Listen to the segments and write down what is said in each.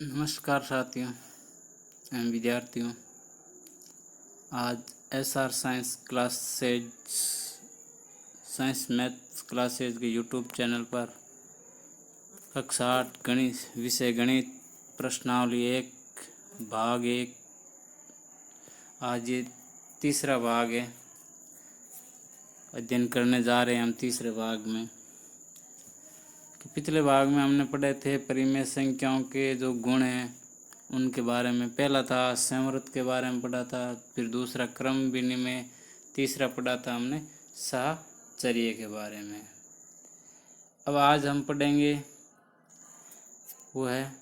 नमस्कार साथियों एवं विद्यार्थियों। आज एसआर साइंस मैथ्स क्लासेज के यूट्यूब चैनल पर कक्षा 8 गणित विषय गणित प्रश्नावली 1 भाग 1 आज ये तीसरा भाग है। अध्ययन करने जा रहे हैं हम तीसरे भाग में। पिछले भाग में हमने पढ़े थे परिमेय संख्याओं के जो गुण हैं उनके बारे में। पहला था संवृत के बारे में पढ़ा था, फिर दूसरा क्रम विनिमय, तीसरा पढ़ा था हमने साहचर्य के बारे में। अब आज हम पढ़ेंगे वो है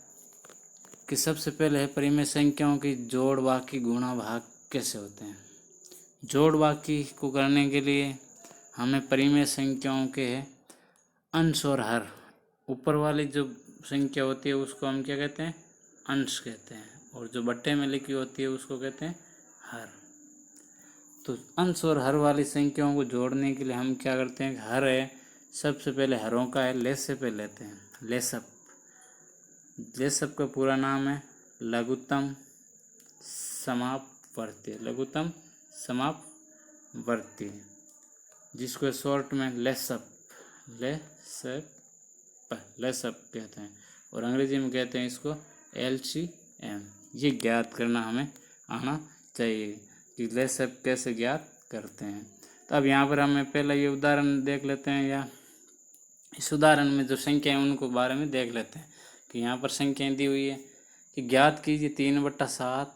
कि सबसे पहले है परिमेय संख्याओं की जोड़ बाकी गुणा भाग कैसे होते हैं। जोड़ बाकी को करने के लिए हमें परिमेय संख्याओं के अंश और हर, ऊपर वाली जो संख्या होती है उसको हम क्या कहते हैं, अंश कहते हैं, और जो बट्टे में लिखी होती है उसको कहते हैं हर। तो अंश और हर वाली संख्याओं को जोड़ने के लिए हम क्या करते हैं, हर है सबसे पहले हरों का है लेसे पे लेते हैं। लेसअप का पूरा नाम है लघुत्तम समापवर्ती, लघुत्तम समापवर्ती, जिसको शॉर्ट में लेसअप कहते हैं, और अंग्रेजी में कहते हैं इसको LCM। ये ज्ञात करना हमें आना चाहिए कि लेसअप कैसे ज्ञात करते हैं। तो अब यहाँ पर हमें पहला ये उदाहरण देख लेते हैं, या इस उदाहरण में जो संख्या है उनको बारे में देख लेते हैं कि यहाँ पर संख्याएं दी हुई है कि ज्ञात कीजिए 3/7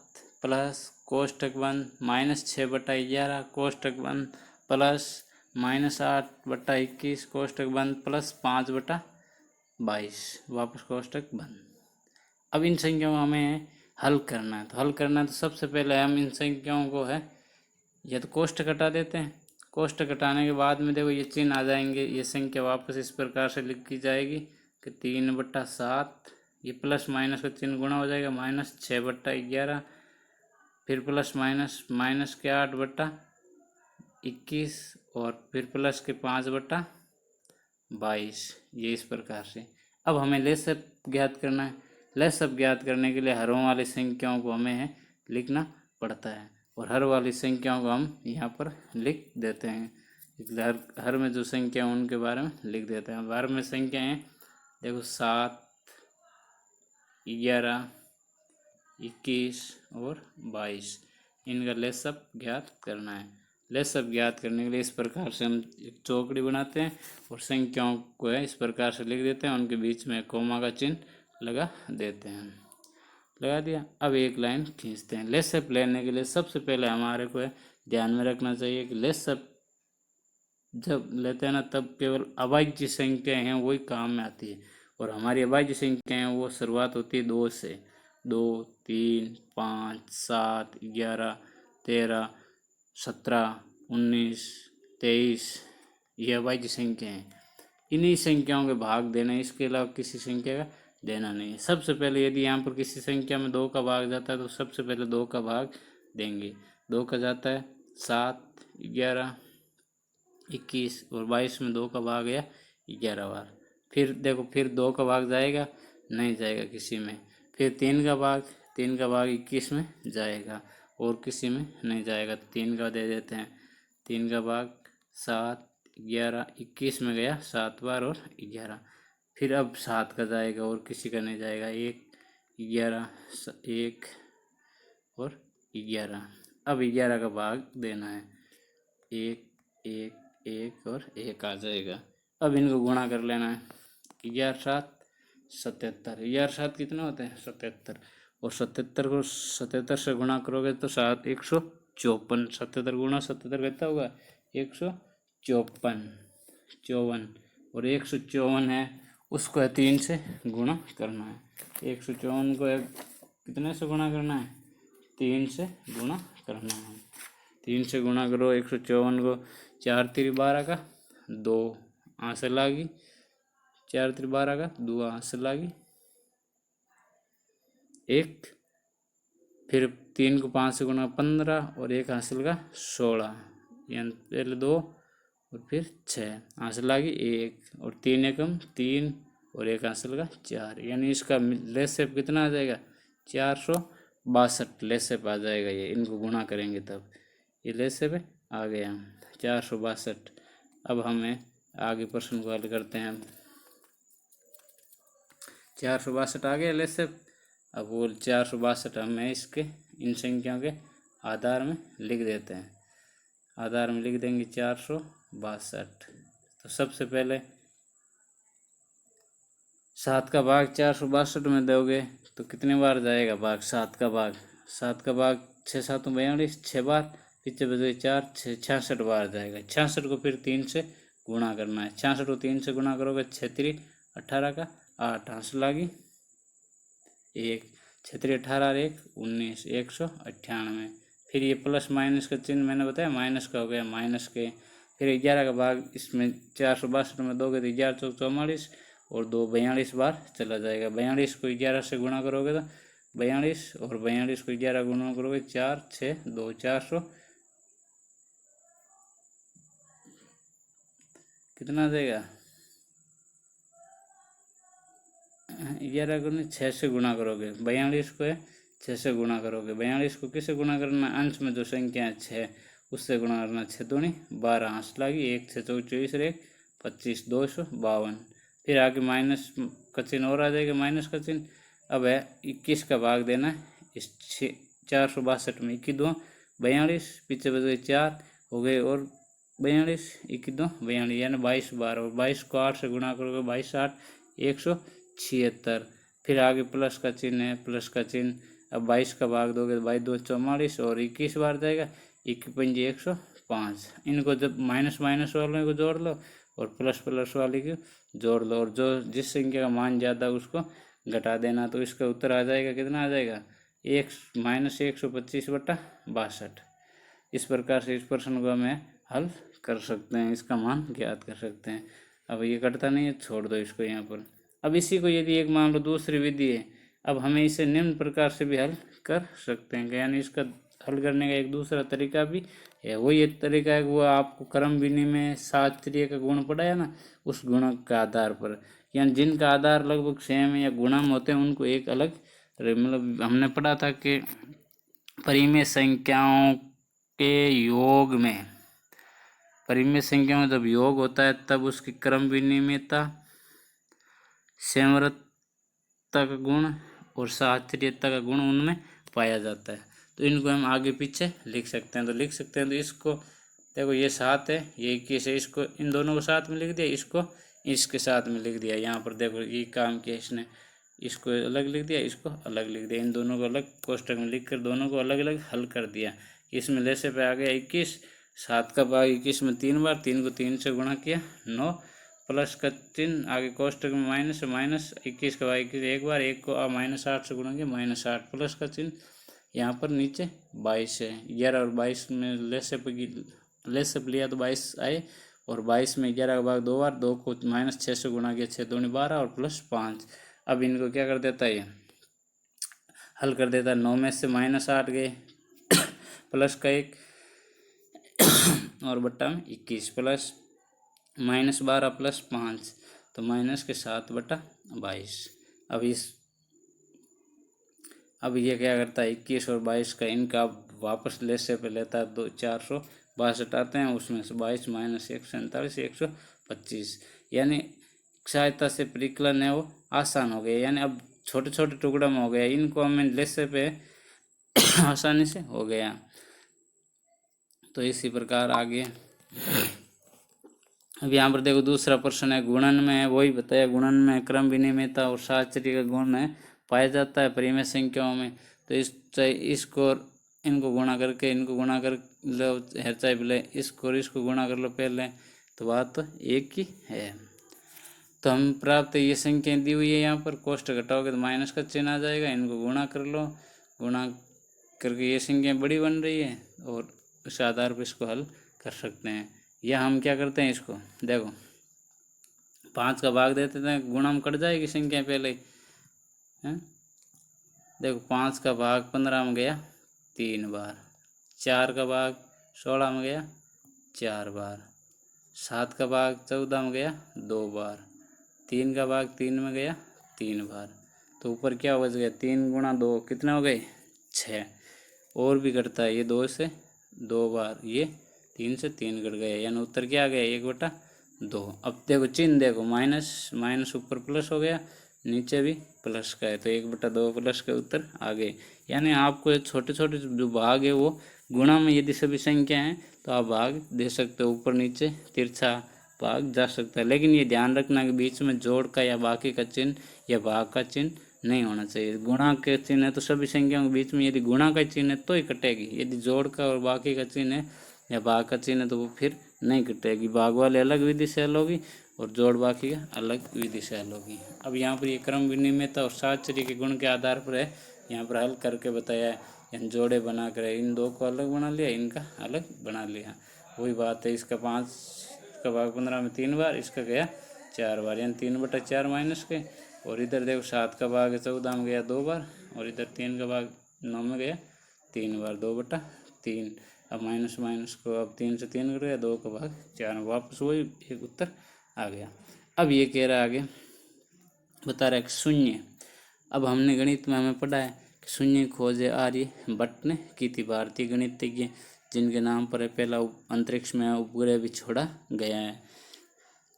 प्लस कोष्टक बंद -6/11 कोष्टक बंद प्लस -8/21 कोष्टक बंद प्लस 5/22 वापस कोष्टक बंद। अब इन संख्याओं को हमें हल करना है। तो हल करना है तो सबसे पहले हम इन संख्याओं को है या तो कोष्टक हटा देते हैं। कोष्टक हटाने के बाद में देखो ये चिन्ह आ जाएंगे, ये संख्या वापस इस प्रकार से लिखी जाएगी कि 3/7, ये प्लस माइनस का चिन्ह गुणा हो जाएगा -6/11, फिर प्लस माइनस के 8/21 और फिर प्लस के 5/22, ये इस प्रकार से। अब हमें लेसअप ज्ञात करना है। लेसअप ज्ञात करने के लिए हरों वाली संख्याओं को हमें लिखना पड़ता है, और हर वाली संख्याओं को हम यहाँ पर लिख देते हैं। हर में जो संख्या है उनके बारे में लिख देते हैं। हर में संख्या है देखो 7, 11, 21 और 22, इनका लेसअप ज्ञात करना है। लेसअप ज्ञात करने के लिए इस प्रकार से हम एक चौकड़ी बनाते हैं और संख्याओं को है इस प्रकार से लिख देते हैं, उनके बीच में कोमा का चिन्ह लगा देते हैं। लगा दिया। अब एक लाइन खींचते हैं। लेसअप लेने के लिए सबसे पहले हमारे को ध्यान में रखना चाहिए कि लेसअप जब लेते हैं ना तब केवल अभाज्य संख्याएं हैं वही काम में आती है, और हमारी अभाज्य संख्याएं हैं वो शुरुआत होती है 2 से। 2, 3, 5, 7, 11, 13, 17, 19, 23, ये अभाज्य संख्या हैं। इन्हीं संख्याओं के भाग देना, इसके अलावा किसी संख्या का देना नहीं है। सबसे पहले यदि यहाँ पर किसी संख्या में 2 का भाग जाता है तो सबसे पहले 2 का भाग देंगे। 2 का जाता है 7, 11, 21 और 22 में 2 का भाग गया 11 बार। फिर देखो फिर 2 का भाग जाएगा, नहीं जाएगा किसी में। फिर 3 का भाग 21 में जाएगा और किसी में नहीं जाएगा, तो 3 का दे देते हैं। 3 का भाग 7, 11, 21 में गया 7 बार और 11। फिर अब 7 का जाएगा और किसी का नहीं जाएगा। 1, 11, 1 और 11। अब 11 का भाग देना है। 1, 1, 1 और 1 आ जाएगा। अब इनको गुणा कर लेना है। 11, 7, 77। 11, 7 कितने होते हैं 77, और 77 को 77 से गुणा करोगे तो 7, 154। 77 गुणा 77 कितना होगा 154, और 154 है उसको है 3 से गुणा करना है। 154 को कितने से गुणा करना है 3 से गुणा करना है। 3 से गुणा करो 154 को। 4 3 12 का 2 आंसर लागी। 4 3 12 का 2 आंसर लागी 1। फिर 3 को 5 से गुणा 15 और 1 हासिल का 16, यानी पहले 2 और फिर 6 हासिल लागी 1, और 3 एकम 3 और एक हासिल का 4, यानी इसका लेसेप कितना आ जाएगा 462 लेसेप आ जाएगा। ये इनको गुणा करेंगे तब ये लेसेप आ गया 462। अब हमें आगे प्रश्न को हल करते हैं। 462 आ गया लेसेप। अब वो 462 हमें इसके इन संख्याओं के आधार में लिख देते हैं। आधार में लिख देंगे 462। तो सबसे पहले 7 का भाग 462 में दोगे तो कितने बार जाएगा भाग 7 का भाग 6 7 42 6 बार, पीछे बचे 4 6 66 बार जाएगा। 66 को फिर 3 से गुणा करना है। 66 को 3 से गुणा करोगे 6 3 18 का 8 हासिल लागी 1 6 3 18 और 1 19 198। फिर ये प्लस माइनस का चिन्ह मैंने बताया माइनस का हो गया माइनस के। फिर 11 का भाग इसमें 462 में दोगे तो 11 चौक 44 और 2 42 बार चला जाएगा। 42 को 11 से गुणा करोगे तो 42 और 42 को 11 गुणा करोगे 4 6 2 400 कितना आ जाएगा 11 को 6 से गुणा करोगे। 42 को 6 से गुणा करोगे। 42 को किससे गुणा करना अंश में जो संख्या है 6 उससे गुणा करना 6 दूनी 12 हांस लागी 1 6 24 और 1 25 252। फिर आगे माइनस का चिन्ह और आ जाएगा माइनस का चिन्ह। अब है 21 का भाग देना है इस 462 में 21 2 42 पीछे बच गए 4 हो गए और 42 21 2 42 यानी 22 बार और 22 को 8 से गुणा करोगे 22 8 176। फिर आगे प्लस का चिन्ह है प्लस का चिन्ह। अब 22 का भाग दोगे तो 22 2 44 और 21 बार जाएगा 21 5 105। इनको जब माइनस माइनस वालों को जोड़ लो और प्लस प्लस वाले को जोड़ लो और जो जिस संख्या का मान ज़्यादा उसको घटा देना। तो इसका उत्तर आ जाएगा कितना आ जाएगा -125/62। इस प्रकार से इस प्रश्न को हमें हल कर सकते हैं, इसका मान ज्ञात कर सकते हैं। अब ये कटता नहीं है छोड़ दो इसको यहाँ पर। अब इसी को यदि एक मान लो दूसरी विधि है, अब हमें इसे निम्न प्रकार से भी हल कर सकते हैं, यानी इसका हल करने का एक दूसरा तरीका भी है। वो ये तरीका है वो आपको क्रम विधि में शास्त्रीय का गुण पढ़ाया ना, उस गुण के आधार पर, यानी जिनका आधार लगभग सेम है या गुणम होते हैं उनको एक अलग मतलब हमने पढ़ा था कि परिमेय संख्याओं के योग में परिमेय संख्या में जब योग होता है तब उसकी क्रम विनिमयता सेमरता का गुण और शास्त्रीयता का गुण उनमें पाया जाता है। तो इनको हम आगे पीछे लिख सकते हैं। तो लिख सकते हैं तो इसको देखो ये 7 है ये 21 है, इसको इन दोनों को साथ में लिख दिया, इसको इसके साथ में लिख दिया। यहाँ पर देखो ये काम किया इसने, इसको अलग लिख दिया इसको अलग लिख दिया, इन दोनों को अलग कोष्टक में लिख कर दोनों को अलग अलग हल कर दिया। इसमें लेसे पे आ गया 21, 7 का भाग 21 में 3 बार, 3 को 3 से गुणा किया 9, प्लस का चिन्ह आगे कोष्टक में माइनस 21 का भाग 21 एक बार, 1 को -8 से गुणा किया -8, प्लस का चिन्ह यहाँ पर नीचे 22 है। 11 और 22 में लेसेप लिया तो 22 आए और 22 में 11 का भाग 2 बार, 2 को -6 से गुणा किया 6 दूनी 12 और प्लस 5। अब इनको क्या कर देता है ये हल कर देता है। 9 में से -8 गए प्लस का 1 और बट्टा में 21 प्लस -12 प्लस 5 तो माइनस के 7/22। अब ये क्या करता है 21 और 22 का इनका वापस लेसे पे लेता है 462 आते हैं, उसमें से 22 - 147 125, यानी सहायता से परिकलन है वो आसान हो गया, यानी अब छोटे छोटे टुकड़ा में हो गया, इनको हमें लेसे पे आसानी से हो गया। तो इसी प्रकार आगे अब यहाँ पर देखो दूसरा प्रश्न है गुणन में, वही बताया गुणन में क्रम विनिमयता और शास्त्रीय का गुण है पाया जाता है परिमेय संख्याओं में। तो इसको इनको गुणा करके इनको गुणा कर लो, हर चाहे बोले इसको और इसको गुणा कर लो पहले, तो बात तो एक ही है। तो हम प्राप्त ये संख्या दी हुई है, यहाँ पर कोष्ट घटाओगे तो माइनस का चिन्ह आ जाएगा, इनको गुणा कर लो, गुणा करके ये संख्या बड़ी बन रही है और उस आधार पर इसको हल कर सकते हैं। या हम क्या करते हैं इसको देखो 5 का भाग देते थे, गुणा में कट जाएगी संख्या पहले हैं। देखो 5 का भाग 15 में गया 3 बार, 4 का भाग 16 में गया 4 बार, 7 का भाग 14 में गया 2 बार, 3 का भाग 3 में गया 3 बार, तो ऊपर क्या बच गया 3 गुणा 2 कितने हो गए 6। और भी घटता है, ये 2 से 2 बार, ये 3 से 3 घट गया, यानी उत्तर क्या आ गया 1/2। अब देखो चिन्ह देखो, माइनस माइनस ऊपर प्लस हो गया, नीचे भी प्लस का है, तो 1/2 प्लस का उत्तर आ गए। यानी आपको छोटे छोटे जो भाग है वो गुणा में यदि सभी संख्या हैं तो आप भाग दे सकते हो, ऊपर नीचे तिरछा भाग जा सकता है। लेकिन ये ध्यान रखना कि बीच में जोड़ का या बाकी का चिन्ह या भाग का चिन्ह नहीं होना चाहिए। गुणा के चिन्ह है तो सभी संख्याओं के बीच में यदि गुणा का चिन्ह है तो ही कटेगी, यदि जोड़ का और बाकी का चिन्ह है या भाग का चिन्ह है तो वो फिर नहीं कटेगी। भाग वाले अलग विधि से हल होगी और जोड़ बाकी का अलग विधि से हल होगी। अब यहाँ पर ये क्रम विनिमयता और साहचर्य के गुण के आधार पर है, यहाँ पर हल करके बताया है, यानी जोड़े बना कर इन दो को अलग बना लिया, इनका अलग बना लिया। वही बात है, इसका 5 का भाग 15 में 3 बार, इसका गया 4 बार, यानी 3/4 माइनस के। और इधर देखो 7 का भाग 14 में गया 2 बार, और इधर 3 का भाग 9 में गया 3 बार, 2/3। अब माइनस माइनस को अब 3 से 3 कर गया, 2 का भाग 4 में, वापस वही एक उत्तर आ गया। अब ये कह रहा है आगे, बता रहा है शून्य। अब हमने गणित में हमें पढ़ा है कि शून्य खोजे आर्यभट्ट ने की थी, भारतीय गणितज्ञ जिनके नाम पर पहला अंतरिक्ष में उपग्रह भी छोड़ा गया है।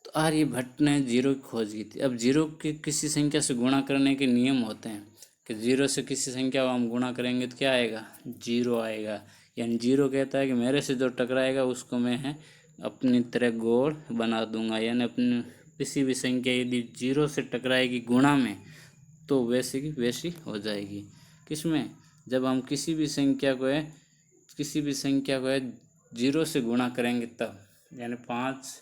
तो आर्यभट्ट ने जीरो की खोज की थी। अब जीरो की किसी संख्या से गुणा करने के नियम होते हैं कि जीरो से किसी संख्या को हम गुणा करेंगे तो क्या आएगा, जीरो आएगा। यानी जीरो कहता है कि मेरे से जो टकराएगा उसको मैं अपनी तरह गोल बना दूंगा। यानी अपनी किसी भी संख्या यदि जीरो से टकराएगी गुणा में तो वैसे की वैसी हो जाएगी। किसमें, जब हम किसी भी संख्या को जीरो से गुणा करेंगे तब, यानी 5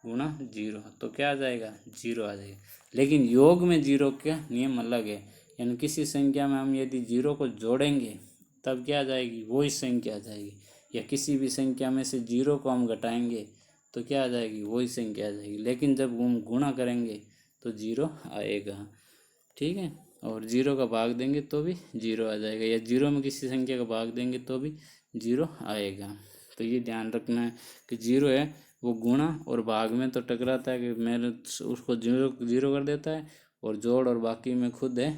गुणा 0 तो क्या आ जाएगा, जीरो आ जाएगा। लेकिन योग में जीरो का नियम अलग है, यानी किसी संख्या में हम यदि जीरो को जोड़ेंगे तब क्या आ जाएगी, वही संख्या आ जाएगी। या किसी भी संख्या में से जीरो को हम घटाएंगे तो क्या आ जाएगी, वही संख्या आ जाएगी। लेकिन जब हम गुणा करेंगे तो जीरो आएगा, ठीक है। और जीरो का भाग देंगे तो भी जीरो आ जाएगा, या जीरो में किसी संख्या का भाग देंगे तो भी जीरो आएगा। तो ये ध्यान रखना है कि जीरो है वो गुणा और भाग में तो टकराता है कि मेरे उसको जीरो जीरो कर देता है, और जोड़ और बाकी में खुद है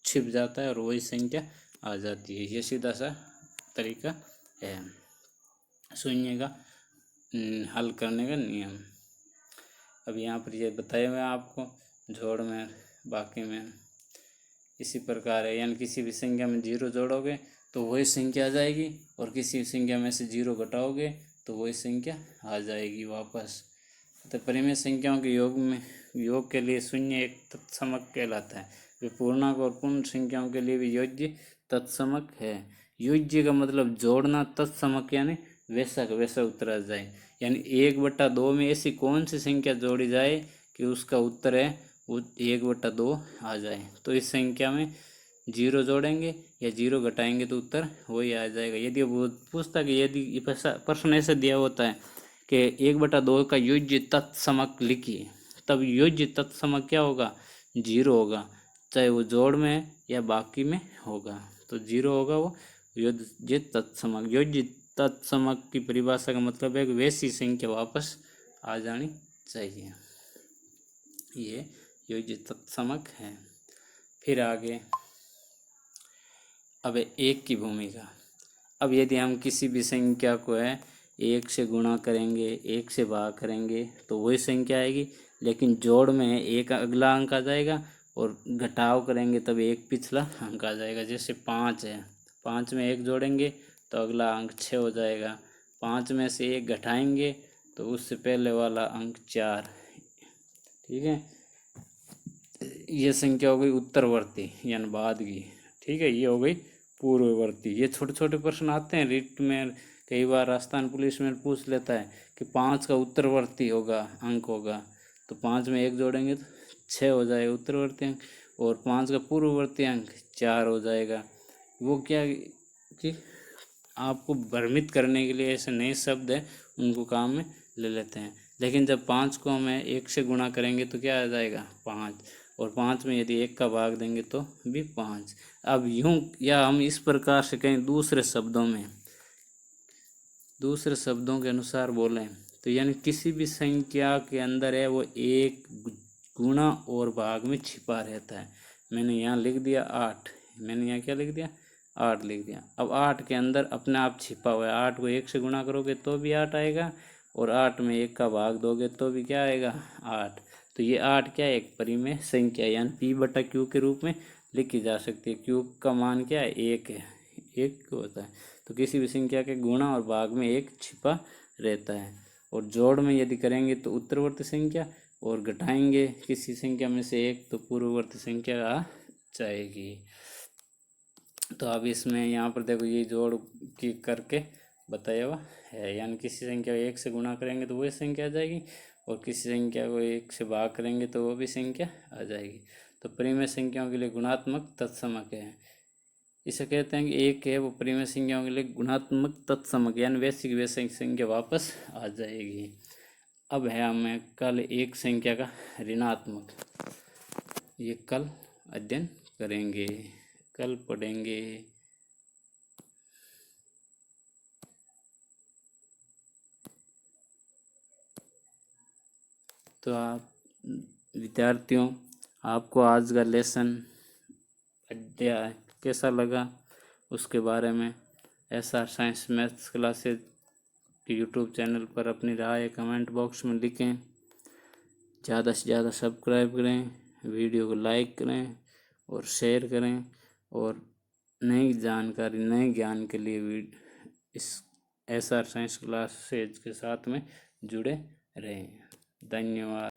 छिप जाता है और वही संख्या आ जाती है। ये सीधा सा तरीका है शून्य का हल करने का नियम। अब यहाँ पर ये बताए हुए आपको जोड़ में बाकी में इसी प्रकार है, यानी किसी भी संख्या में जीरो जोड़ोगे तो वही संख्या आ जाएगी, और किसी संख्या में से जीरो घटाओगे तो वही संख्या आ जाएगी वापस। तो परिमेय संख्याओं के योग के लिए शून्य एक तत्समक कहलाता है। वे पूर्णांक और पूर्ण संख्याओं के लिए भी योज्य तत्समक है। योज्य का मतलब जोड़ना, तत्समक यानी वैसा का वैसा उत्तर आ जाए। यानी 1/2 में ऐसी कौन सी संख्या जोड़ी जाए कि उसका उत्तर है वो 1/2 आ जाए। तो इस संख्या में जीरो जोड़ेंगे या जीरो घटाएंगे तो उत्तर वही आ जाएगा। यदि वो पूछता कि यदि प्रश्न ऐसा दिया होता है कि 1/2 का योज्य तत्समक लिखिए, तब योज्य तत्समक क्या होगा, जीरो होगा, चाहे वो जोड़ में या बाकी में होगा तो जीरो होगा वो योज्य तत्समक। योज्य तत्समक की परिभाषा का मतलब है कि वैसी संख्या वापस आ जानी चाहिए, ये योज्य तत्समक है। फिर आगे अब एक की भूमिका। अब यदि हम किसी भी संख्या को है एक से गुणा करेंगे, एक से भाग करेंगे तो वही संख्या आएगी, लेकिन जोड़ में एक अगला अंक आ जाएगा और घटाव करेंगे तब एक पिछला अंक आ जाएगा। जैसे 5 है, 5 में एक जोड़ेंगे तो अगला अंक 6 हो जाएगा, 5 में से एक घटाएंगे तो उससे पहले वाला अंक 4, ठीक है। ये संख्या हो गई उत्तरवर्ती यानी बाद की, ठीक है। ये हो गई पूर्ववर्ती। ये छोटे छोटे प्रश्न आते हैं रिट में, कई बार राजस्थान पुलिस में पूछ लेता है कि 5 का उत्तरवर्ती होगा अंक होगा, तो 5 में एक जोड़ेंगे तो 6 हो जाएगा उत्तरवर्ती अंक, और 5 का पूर्ववर्ती अंक 4 हो जाएगा। वो क्या कि आपको भ्रमित करने के लिए ऐसे नए शब्द है उनको काम में ले लेते हैं। लेकिन जब 5 को हमें 1 से गुणा करेंगे तो क्या आ जाएगा 5, और 5 में यदि 1 का भाग देंगे तो भी 5। अब यूं या हम इस प्रकार से कहीं दूसरे शब्दों के अनुसार बोलें तो यानी किसी भी संख्या के अंदर है वो एक गुणा और भाग में छिपा रहता है। मैंने यहाँ लिख दिया 8, मैंने यहाँ क्या लिख दिया 8 लिख दिया। अब 8 के अंदर अपने आप छिपा हुआ है, 8 को 1 से गुणा करोगे तो भी 8 आएगा, और 8 में 1 का भाग दोगे तो भी क्या आएगा 8। तो ये 8 क्या है, एक परिमेय संख्या यानी पी बटा क्यू के रूप में लिखी जा सकती है। क्यू का मान क्या है 1 है, 1 होता है। तो किसी भी संख्या के गुणा और भाग में 1 छिपा रहता है। और जोड़ में यदि करेंगे तो उत्तरवर्ती संख्या, और घटाएंगे किसी संख्या में से 1 तो पूर्ववर्ती संख्या आ जाएगी। तो अब इसमें यहाँ पर देखो ये जोड़ की करके बताया हुआ है, यानी किसी संख्या को 1 से गुणा करेंगे तो वही संख्या आ जाएगी, और किसी संख्या को 1 से भाग करेंगे तो वो भी संख्या आ जाएगी। तो परिमेय संख्याओं के लिए गुणात्मक तत्समक है, इसे कहते हैं कि एक है वो परिमेय संख्याओं के लिए गुणात्मक तत्समक, यानी वैसी की वैसी संख्या वापस आ जाएगी। अब है हमें कल एक संख्या का ऋणात्मक, ये कल अध्ययन करेंगे, कल पढ़ेंगे। तो आप विद्यार्थियों, आपको आज का लेसन अध्याय कैसा लगा उसके बारे में SR science maths classes YouTube channel पर अपनी राय कमेंट बॉक्स में लिखें। ज़्यादा से ज़्यादा सब्सक्राइब करें, वीडियो को लाइक करें और शेयर करें, और नई जानकारी नए ज्ञान के लिए इस SR साइंस क्लासेज के साथ में जुड़े रहें। धन्यवाद।